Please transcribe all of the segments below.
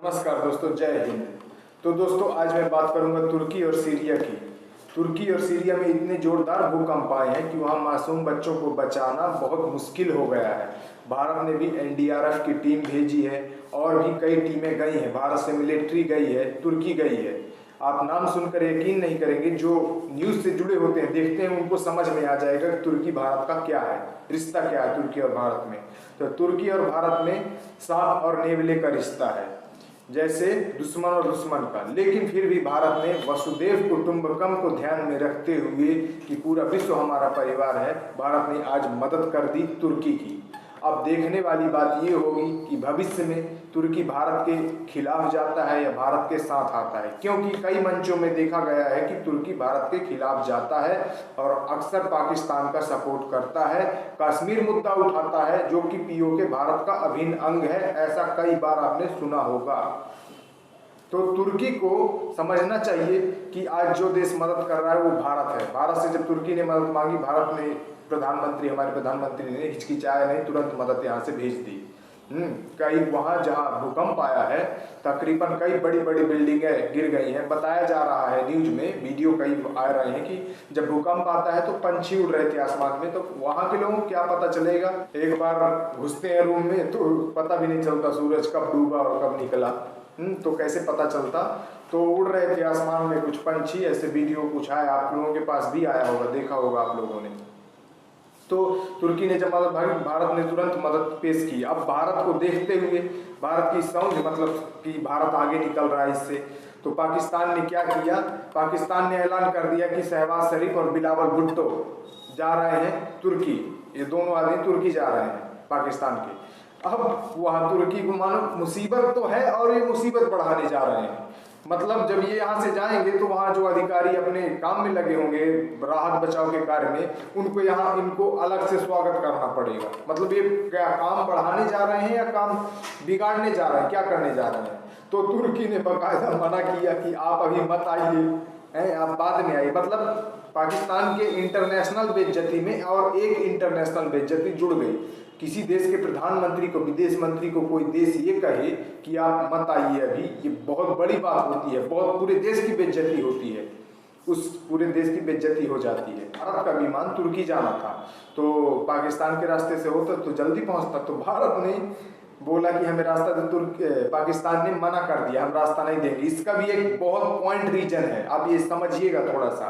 नमस्कार दोस्तों, जय हिंद। तो दोस्तों आज मैं बात करूंगा तुर्की और सीरिया की। तुर्की और सीरिया में इतने जोरदार भूकंप आए हैं कि वहां मासूम बच्चों को बचाना बहुत मुश्किल हो गया है। भारत ने भी एनडीआरएफ की टीम भेजी है और भी कई टीमें गई हैं। भारत से मिलिट्री गई है, तुर्की गई है। आप नाम सुनकर यकीन नहीं करेंगे, जो न्यूज़ से जुड़े होते हैं, देखते हैं, उनको समझ में आ जाएगा कि तुर्की भारत का क्या है, रिश्ता क्या है तुर्की और भारत में। तो तुर्की और भारत में सांप और नेवले का रिश्ता है, जैसे दुश्मन और दुश्मन का। लेकिन फिर भी भारत ने वसुदेव कुटुंबकम को ध्यान में रखते हुए कि पूरा विश्व हमारा परिवार है, भारत ने आज मदद कर दी तुर्की की। अब देखने वाली बात ये होगी कि भविष्य में तुर्की भारत के खिलाफ जाता है या भारत के साथ आता है, क्योंकि कई मंचों में देखा गया है कि तुर्की भारत के खिलाफ जाता है और अक्सर पाकिस्तान का सपोर्ट करता है, कश्मीर मुद्दा उठाता है जो कि पीओके भारत का अभिन्न अंग है। ऐसा कई बार आपने सुना होगा। तो तुर्की को समझना चाहिए कि आज जो देश मदद कर रहा है वो भारत है। भारत से जब तुर्की ने मदद मांगी, भारत ने हमारे प्रधानमंत्री ने हिचकिचाया नहीं, तुरंत मदद यहाँ से भेज दी। कई वहाँ जहाँ भूकंप आया है, तकरीबन कई बड़ी बड़ी बिल्डिंगें गिर गई हैं। बताया जा रहा है, न्यूज में वीडियो कई आ रहे हैं कि जब भूकंप आता है तो पंछी उड़ रहे थे आसमान में। तो वहाँ के लोगों को क्या पता चलेगा, एक बार घुसते हैं रूम में तो पता भी नहीं चलता सूरज कब डूबा और कब निकला। तो कैसे पता चलता। तो उड़ रहे थे आसमान में कुछ पंछी, ऐसे वीडियो कुछ आया, आप लोगों के पास भी आया होगा, देखा होगा आप लोगों ने। तो तुर्की ने जब मदद मांगी, भारत ने तुरंत मदद पेश की। अब भारत को देखते हुए, भारत की समझ, मतलब कि भारत आगे निकल रहा है इससे, तो पाकिस्तान ने क्या किया, पाकिस्तान ने ऐलान कर दिया कि शहबाज शरीफ और बिलावल भुट्टो जा रहे हैं तुर्की। ये दोनों आदमी तुर्की जा रहे हैं पाकिस्तान के। अब वहाँ तुर्की को मानो मुसीबत तो है और ये मुसीबत बढ़ाने जा रहे हैं। मतलब जब ये यहाँ से जाएंगे तो वहाँ जो अधिकारी अपने काम में लगे होंगे राहत बचाव के कार्य में, उनको यहाँ इनको अलग से स्वागत करना पड़ेगा। मतलब ये क्या काम बढ़ाने जा रहे हैं या काम बिगाड़ने जा रहे हैं, क्या करने जा रहे हैं। तो तुर्की ने बाकायदा मना किया कि आप अभी मत आइए, आप बाद में आइए। मतलब पाकिस्तान के इंटरनेशनल बेइज्जती में और एक इंटरनेशनल बेइज्जती जुड़ गई। किसी देश के प्रधानमंत्री को, विदेश मंत्री को कोई देश ये कहे कि आप मत आइए अभी, ये बहुत बड़ी बात होती है, बहुत पूरे देश की बेइज्जती होती है, उस पूरे देश की बेइज्जती हो जाती है। भारत का विमान तुर्की जाना था, तो पाकिस्तान के रास्ते से होता तो जल्दी पहुंचता। तो भारत ने बोला कि हमें रास्ता पाकिस्तान ने मना कर दिया, हम रास्ता नहीं देंगे। इसका भी एक बहुत पॉइंट रीजन है, आप ये समझिएगा थोड़ा सा।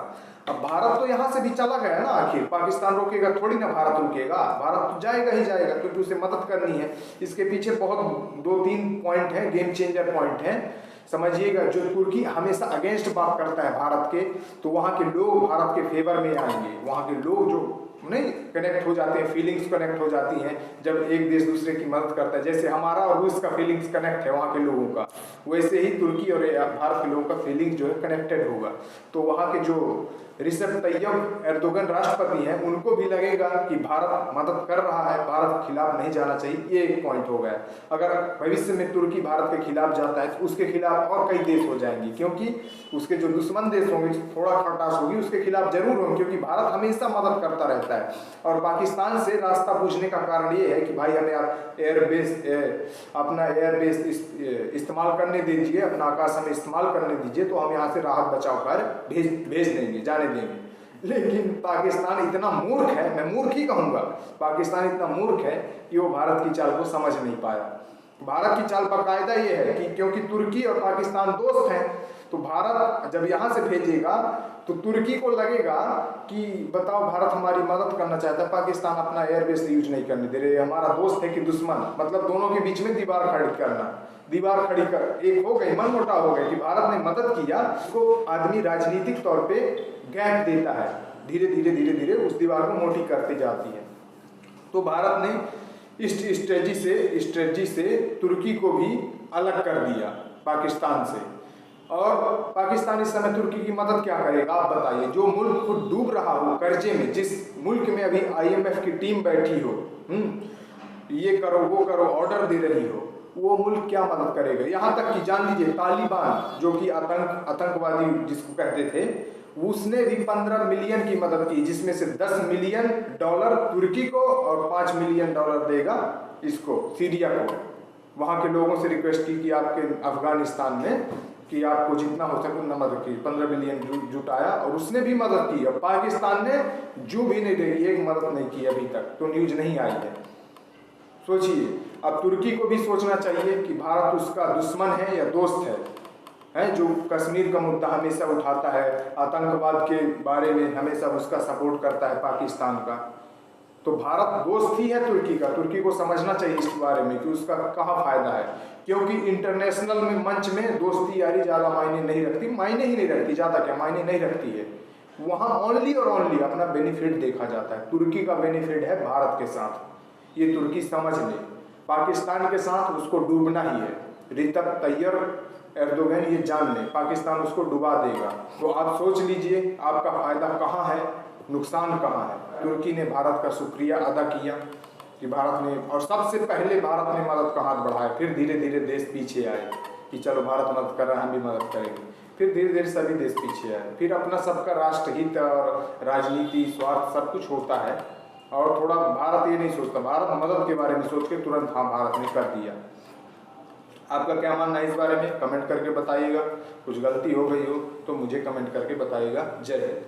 अब भारत तो यहाँ से भी चला गया ना, आखिर पाकिस्तान रोकेगा थोड़ी ना, भारत रुकेगा, भारत तो जाएगा ही जाएगा, क्योंकि उसे मदद करनी है। इसके पीछे बहुत 2-3 पॉइंट हैं, गेम चेंजर पॉइंट हैं, समझिएगा। जो तुर्की हमेशा अगेंस्ट बात करता है भारत के, तो वहाँ के लोग भारत के फेवर में आएंगे। वहाँ के लोग जो नहीं कनेक्ट हो जाते हैं, फीलिंग्स कनेक्ट हो जाती हैं जब एक देश दूसरे की मदद करता है। जैसे हमारा और रूस का फीलिंग्स कनेक्ट है वहाँ के लोगों का, वैसे ही तुर्की और भारत के लोगों का फीलिंग्स जो है कनेक्टेड होगा। तो वहाँ के जो रिसेप तैयब एर्दोगन राष्ट्रपति हैं, उनको भी लगेगा कि भारत मदद कर रहा है, भारत के खिलाफ नहीं जाना चाहिए। ये एक पॉइंट हो गया। अगर भविष्य में तुर्की भारत के खिलाफ जाता है तो उसके खिलाफ और कई देश हो जाएंगे, क्योंकि उसके जो दुश्मन देश होंगे, थोड़ा खटास होगी, उसके खिलाफ जरूर होंगे, क्योंकि भारत हमेशा मदद करता रहता है। और पाकिस्तान से रास्ता पूछने का कारण ये है कि भाई हमें आप अपना एयरबेस इस्तेमाल करने दीजिए, अपना आकाश हमें इस्तेमाल करने दीजिए, तो हम यहाँ से राहत बचाव कार्य भेज देंगे, जाने देंगे। लेकिन पाकिस्तान इतना मूर्ख है, मैं मूर्ख ही कहूँगा, पाकिस्तान इतना मूर्ख है कि वो भारत की चाल को समझ नहीं पाया। भारत की चाल बाकायदा ये है कि क्योंकि तुर्की और पाकिस्तान दोस्त हैं, तो भारत जब यहाँ से भेजेगा तो तुर्की को लगेगा कि बताओ भारत हमारी मदद करना चाहता है, पाकिस्तान अपना एयरबेस यूज नहीं करने दे रहे, हमारा दोस्त है कि दुश्मन। मतलब दोनों के बीच में दीवार खड़ी करना, दीवार खड़ी कर एक हो गई, मनमुटाव हो गया कि भारत ने मदद किया, उसको आदमी राजनीतिक तौर पे गैप देता है, धीरे धीरे उस दीवार को मोटी करती जाती है। तो भारत ने इस स्ट्रेटजी से तुर्की को भी अलग कर दिया पाकिस्तान से। और पाकिस्तान इस समय तुर्की की मदद क्या करेगा, आप बताइए। जो मुल्क खुद डूब रहा हो कर्जे में, जिस मुल्क में अभी IMF की टीम बैठी हो, ये करो वो करो ऑर्डर दे रही हो, वो मुल्क क्या मदद करेगा। यहाँ तक कि जान लीजिए तालिबान जो कि आतंकवादी जिसको कहते थे, उसने भी 15 मिलियन की मदद की, जिसमें से $10 मिलियन तुर्की को और $5 मिलियन देगा इसको, सीरिया को। वहाँ के लोगों से रिक्वेस्ट की कि आपके अफगानिस्तान में कि आपको जितना हो सके उतना मदद की, 15 बिलियन जुटाया और उसने भी मदद की। और पाकिस्तान ने जो भी नहीं दे, एक मदद नहीं की अभी तक, तो न्यूज़ नहीं आई है। सोचिए, अब तुर्की को भी सोचना चाहिए कि भारत उसका दुश्मन है या दोस्त है जो कश्मीर का मुद्दा हमेशा उठाता है, आतंकवाद के बारे में हमेशा उसका सपोर्ट करता है पाकिस्तान का। तो भारत दोस्त ही है तुर्की का। तुर्की को समझना चाहिए इस बारे में कि उसका कहाँ फ़ायदा है, क्योंकि इंटरनेशनल में मंच में दोस्ती यारी ज़्यादा मायने नहीं रखती, मायने ही नहीं रखती, ज़्यादा क्या मायने नहीं रखती है। वहाँ ओनली और ओनली अपना बेनिफिट देखा जाता है। तुर्की का बेनिफिट है भारत के साथ, ये तुर्की समझ ले। पाकिस्तान के साथ उसको डूबना ही है। रिसेप तैयब एर्दोगन ये जान ले, पाकिस्तान उसको डुबा देगा। तो आप सोच लीजिए आपका फ़ायदा कहाँ है, नुकसान कहाँ है। तुर्की ने भारत का शुक्रिया अदा किया कि भारत ने, और सबसे पहले भारत ने मदद का हाथ बढ़ाया, फिर धीरे धीरे देश पीछे आए कि चलो भारत मदद कर रहा है, हम भी मदद करेंगे। फिर धीरे धीरे सभी देश पीछे आए। फिर अपना सबका राष्ट्रहित और राजनीति स्वार्थ सब कुछ होता है, और थोड़ा भारत ये नहीं सोचता, भारत मदद के बारे में सोच के तुरंत हाँ भारत ने कर दिया। आपका क्या मानना है इस बारे में, कमेंट करके बताइएगा। कुछ गलती हो गई हो तो मुझे कमेंट करके बताइएगा। जय हिंद।